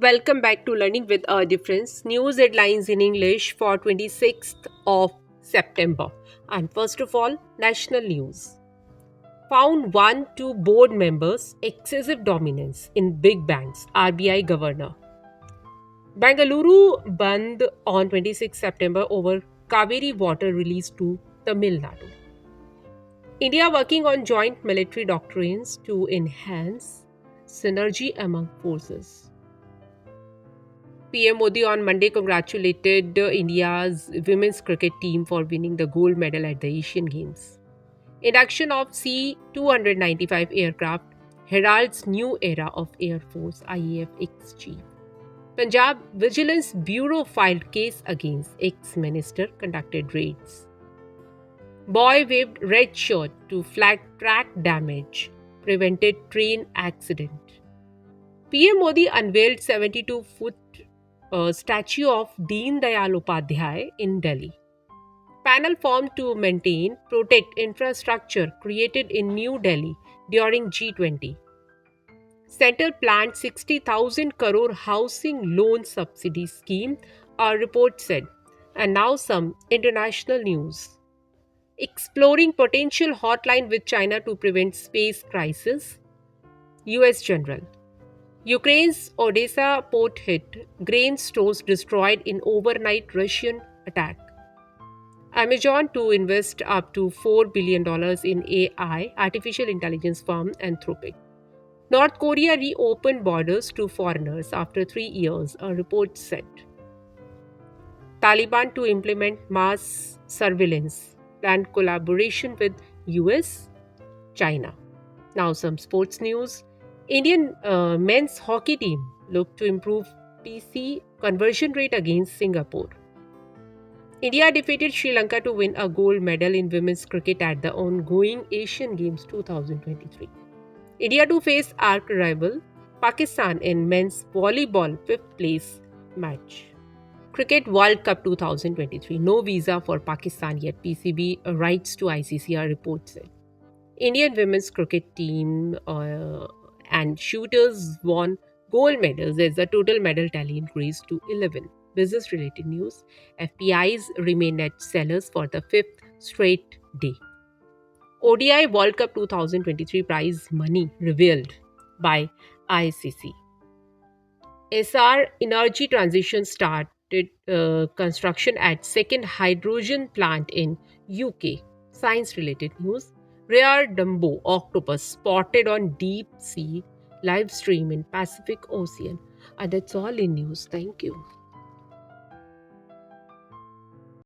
Welcome back to Learning with a Difference. News headlines in English for 26th of September. And first of all, national news. Found 1-2 board members excessive dominance in big banks. RBI governor. Bangalore Bandh on 26 September over Kaveri water release to Tamil Nadu. India working on joint military doctrines to enhance synergy among forces. PM Modi on Monday congratulated India's women's cricket team for winning the gold medal at the Asian Games. Induction of C 295 aircraft heralds new era of Air Force IAF ex-chief. Punjab Vigilance Bureau filed case against ex-minister, conducted raids. Boy waved red shirt to flag track damage, prevented train accident. PM Modi unveiled 72-foot statue of Deen Dayal Upadhyay in Delhi. Panel formed to maintain, protect infrastructure created in New Delhi during G20. Central planned 60,000 crore housing loan subsidy scheme, a report said. And now some international news. Exploring potential hotline with China to prevent space crisis. US General. Ukraine's Odessa port hit, grain stores destroyed in overnight Russian attack. Amazon to invest up to $4 billion in AI, artificial intelligence firm Anthropic. North Korea reopened borders to foreigners after 3 years, a report said. Taliban to implement mass surveillance, planned collaboration with US, China. Now some sports news. Indian men's hockey team look to improve PC conversion rate against Singapore. India defeated Sri Lanka to win a gold medal in women's cricket at the ongoing Asian Games 2023. India to face arch rival Pakistan in men's volleyball fifth place match. Cricket World Cup 2023. No visa for Pakistan yet. PCB writes to ICC, a report said. Indian women's cricket team and shooters won gold medals as the total medal tally increased to 11. Business related news. FPIs remain net sellers for the fifth straight day. ODI World Cup 2023 prize money revealed by ICC. SR Energy Transition started construction at second hydrogen plant in UK. Science related news. Rare Dumbo octopus spotted on deep sea live stream in Pacific Ocean. And that's all in news. Thank you.